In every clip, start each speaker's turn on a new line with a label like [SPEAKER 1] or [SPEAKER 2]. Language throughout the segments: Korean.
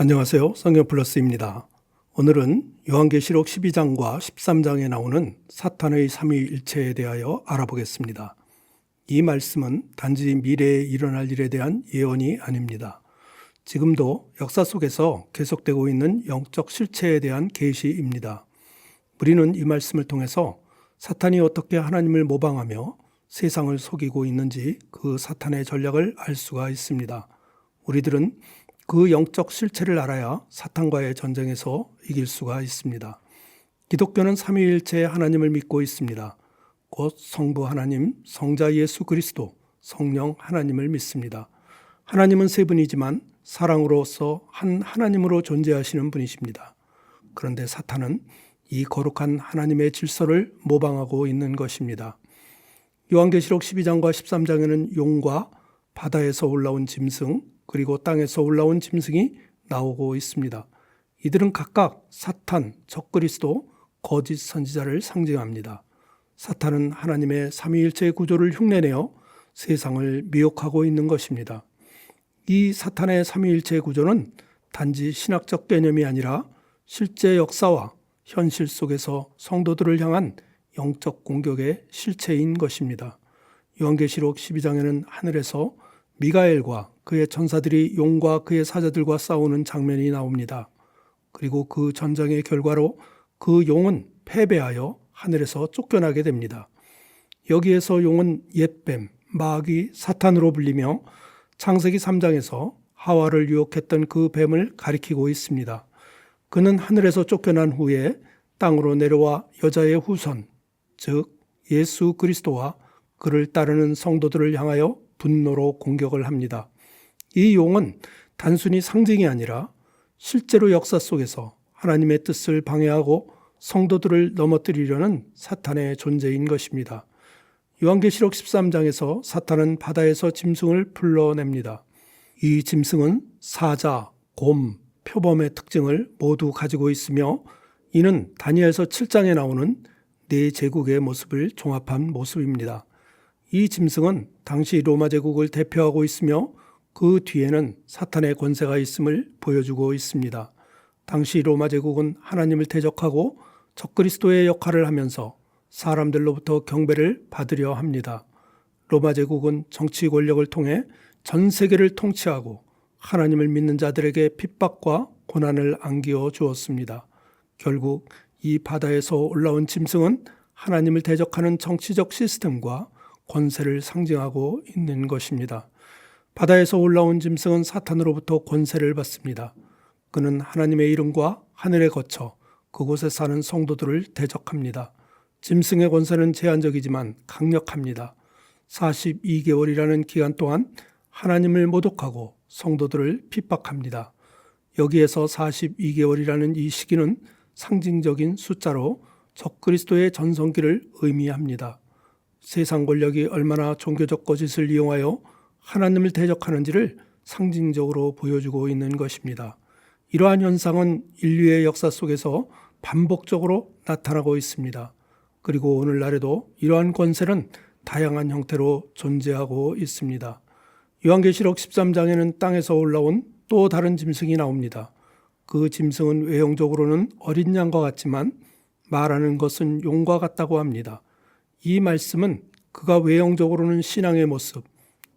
[SPEAKER 1] 안녕하세요. 성경플러스입니다. 오늘은 요한계시록 12장과 13장에 나오는 사탄의 삼위일체에 대하여 알아보겠습니다. 이 말씀은 단지 미래에 일어날 일에 대한 예언이 아닙니다. 지금도 역사 속에서 계속되고 있는 영적 실체에 대한 계시입니다. 우리는 이 말씀을 통해서 사탄이 어떻게 하나님을 모방하며 세상을 속이고 있는지 그 사탄의 전략을 알 수가 있습니다. 우리들은 그 영적 실체를 알아야 사탄과의 전쟁에서 이길 수가 있습니다. 기독교는 삼위일체의 하나님을 믿고 있습니다. 곧 성부 하나님, 성자 예수 그리스도, 성령 하나님을 믿습니다. 하나님은 세 분이지만 사랑으로서 한 하나님으로 존재하시는 분이십니다. 그런데 사탄은 이 거룩한 하나님의 질서를 모방하고 있는 것입니다. 요한계시록 12장과 13장에는 용과 바다에서 올라온 짐승, 그리고 땅에서 올라온 짐승이 나오고 있습니다. 이들은 각각 사탄, 적그리스도, 거짓 선지자를 상징합니다. 사탄은 하나님의 삼위일체의 구조를 흉내내어 세상을 미혹하고 있는 것입니다. 이 사탄의 삼위일체의 구조는 단지 신학적 개념이 아니라 실제 역사와 현실 속에서 성도들을 향한 영적 공격의 실체인 것입니다. 요한계시록 12장에는 하늘에서 미가엘과 그의 천사들이 용과 그의 사자들과 싸우는 장면이 나옵니다. 그리고 그 전쟁의 결과로 그 용은 패배하여 하늘에서 쫓겨나게 됩니다. 여기에서 용은 옛뱀, 마귀, 사탄으로 불리며 창세기 3장에서 하와를 유혹했던 그 뱀을 가리키고 있습니다. 그는 하늘에서 쫓겨난 후에 땅으로 내려와 여자의 후손, 즉 예수 그리스도와 그를 따르는 성도들을 향하여 분노로 공격을 합니다. 이 용은 단순히 상징이 아니라 실제로 역사 속에서 하나님의 뜻을 방해하고 성도들을 넘어뜨리려는 사탄의 존재인 것입니다. 요한계시록 13장에서 사탄은 바다에서 짐승을 불러냅니다. 이 짐승은 사자, 곰, 표범의 특징을 모두 가지고 있으며 이는 다니엘서 7장에 나오는 네 제국의 모습을 종합한 모습입니다. 이 짐승은 당시 로마 제국을 대표하고 있으며 그 뒤에는 사탄의 권세가 있음을 보여주고 있습니다. 당시 로마 제국은 하나님을 대적하고 적그리스도의 역할을 하면서 사람들로부터 경배를 받으려 합니다. 로마 제국은 정치 권력을 통해 전 세계를 통치하고 하나님을 믿는 자들에게 핍박과 고난을 안기어 주었습니다. 결국 이 바다에서 올라온 짐승은 하나님을 대적하는 정치적 시스템과 권세를 상징하고 있는 것입니다. 바다에서 올라온 짐승은 사탄으로부터 권세를 받습니다. 그는 하나님의 이름과 하늘에 거쳐 그곳에 사는 성도들을 대적합니다. 짐승의 권세는 제한적이지만 강력합니다. 42개월이라는 기간 동안 하나님을 모독하고 성도들을 핍박합니다. 여기에서 42개월이라는 이 시기는 상징적인 숫자로 적그리스도의 전성기를 의미합니다. 세상 권력이 얼마나 종교적 거짓을 이용하여 하나님을 대적하는지를 상징적으로 보여주고 있는 것입니다. 이러한 현상은 인류의 역사 속에서 반복적으로 나타나고 있습니다. 그리고 오늘날에도 이러한 권세는 다양한 형태로 존재하고 있습니다. 요한계시록 13장에는 땅에서 올라온 또 다른 짐승이 나옵니다. 그 짐승은 외형적으로는 어린 양과 같지만 말하는 것은 용과 같다고 합니다. 이 말씀은 그가 외형적으로는 신앙의 모습,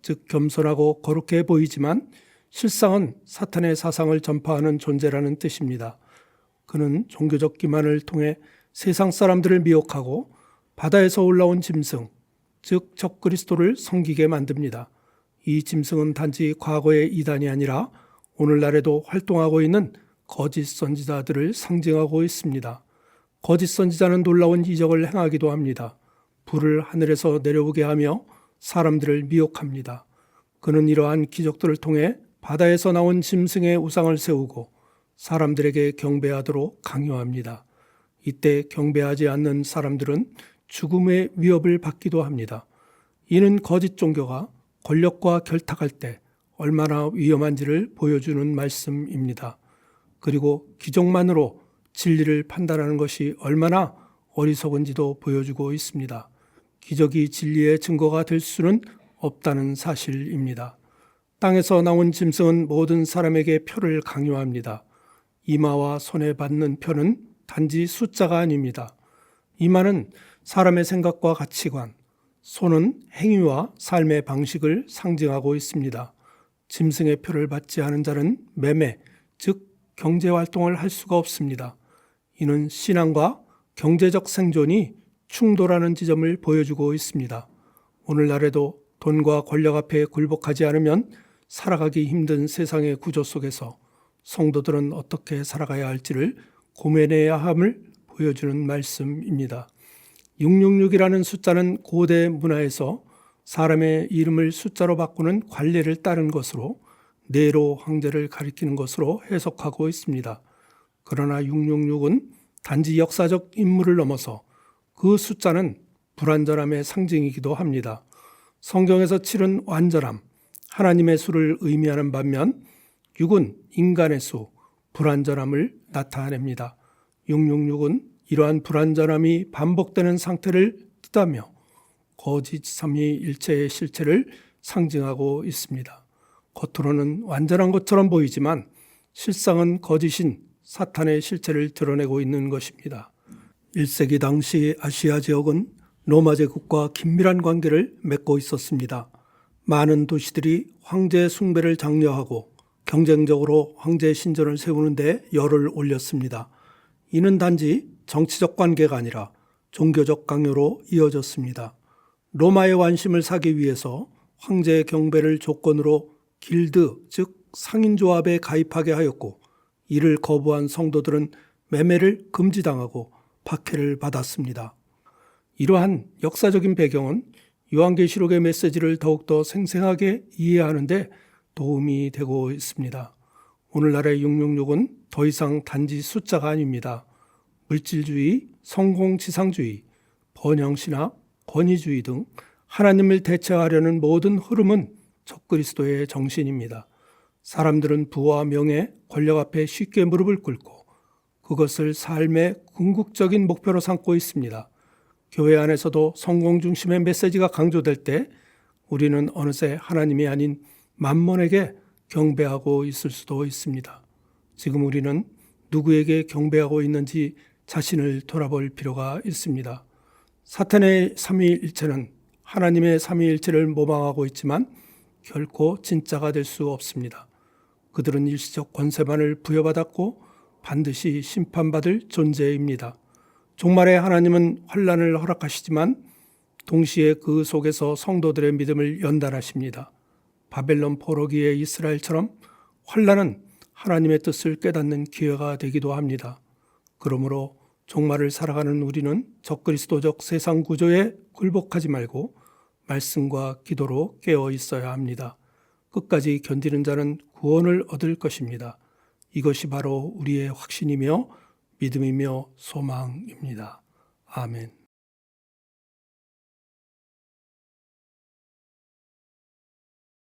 [SPEAKER 1] 즉 겸손하고 거룩해 보이지만 실상은 사탄의 사상을 전파하는 존재라는 뜻입니다. 그는 종교적 기만을 통해 세상 사람들을 미혹하고 바다에서 올라온 짐승, 즉 적그리스도를 섬기게 만듭니다. 이 짐승은 단지 과거의 이단이 아니라 오늘날에도 활동하고 있는 거짓 선지자들을 상징하고 있습니다. 거짓 선지자는 놀라운 이적을 행하기도 합니다. 불을 하늘에서 내려오게 하며 사람들을 미혹합니다. 그는 이러한 기적들을 통해 바다에서 나온 짐승의 우상을 세우고 사람들에게 경배하도록 강요합니다. 이때 경배하지 않는 사람들은 죽음의 위협을 받기도 합니다. 이는 거짓 종교가 권력과 결탁할 때 얼마나 위험한지를 보여주는 말씀입니다. 그리고 기적만으로 진리를 판단하는 것이 얼마나 어리석은지도 보여주고 있습니다. 기적이 진리의 증거가 될 수는 없다는 사실입니다. 땅에서 나온 짐승은 모든 사람에게 표를 강요합니다. 이마와 손에 받는 표는 단지 숫자가 아닙니다. 이마는 사람의 생각과 가치관, 손은 행위와 삶의 방식을 상징하고 있습니다. 짐승의 표를 받지 않은 자는 매매, 즉 경제활동을 할 수가 없습니다. 이는 신앙과 경제적 생존이 충돌하는 지점을 보여주고 있습니다. 오늘날에도 돈과 권력 앞에 굴복하지 않으면 살아가기 힘든 세상의 구조 속에서 성도들은 어떻게 살아가야 할지를 고민해야 함을 보여주는 말씀입니다. 666이라는 숫자는 고대 문화에서 사람의 이름을 숫자로 바꾸는 관례를 따른 것으로 네로 황제를 가리키는 것으로 해석하고 있습니다. 그러나 666은 단지 역사적 인물을 넘어서 그 숫자는 불완전함의 상징이기도 합니다. 성경에서 7은 완전함, 하나님의 수를 의미하는 반면 6은 인간의 수, 불완전함을 나타냅니다. 666은 이러한 불완전함이 반복되는 상태를 뜻하며 거짓 삼위일체의 실체를 상징하고 있습니다. 겉으로는 완전한 것처럼 보이지만 실상은 거짓인 사탄의 실체를 드러내고 있는 것입니다. 1세기 당시 아시아 지역은 로마 제국과 긴밀한 관계를 맺고 있었습니다. 많은 도시들이 황제 숭배를 장려하고 경쟁적으로 황제 신전을 세우는 데 열을 올렸습니다. 이는 단지 정치적 관계가 아니라 종교적 강요로 이어졌습니다. 로마의 완심을 사기 위해서 황제의 경배를 조건으로 길드, 즉 상인조합에 가입하게 하였고, 이를 거부한 성도들은 매매를 금지당하고 박해를 받았습니다. 이러한 역사적인 배경은 요한계시록의 메시지를 더욱더 생생하게 이해하는 데 도움이 되고 있습니다. 오늘날의 666은 더 이상 단지 숫자가 아닙니다. 물질주의, 성공지상주의, 번영신학, 권위주의 등 하나님을 대체하려는 모든 흐름은 적그리스도의 정신입니다. 사람들은 부와 명예, 권력 앞에 쉽게 무릎을 꿇고 그것을 삶의 궁극적인 목표로 삼고 있습니다. 교회 안에서도 성공 중심의 메시지가 강조될 때 우리는 어느새 하나님이 아닌 만몬에게 경배하고 있을 수도 있습니다. 지금 우리는 누구에게 경배하고 있는지 자신을 돌아볼 필요가 있습니다. 사탄의 삼위일체는 하나님의 삼위일체를 모방하고 있지만 결코 진짜가 될 수 없습니다. 그들은 일시적 권세만을 부여받았고 반드시 심판받을 존재입니다. 종말에 하나님은 환난을 허락하시지만 동시에 그 속에서 성도들의 믿음을 연단하십니다. 바벨론 포로기의 이스라엘처럼 환난은 하나님의 뜻을 깨닫는 기회가 되기도 합니다. 그러므로 종말을 살아가는 우리는 적그리스도적 세상 구조에 굴복하지 말고 말씀과 기도로 깨어 있어야 합니다. 끝까지 견디는 자는 구원을 얻을 것입니다. 이것이 바로 우리의 확신이며 믿음이며 소망입니다. 아멘.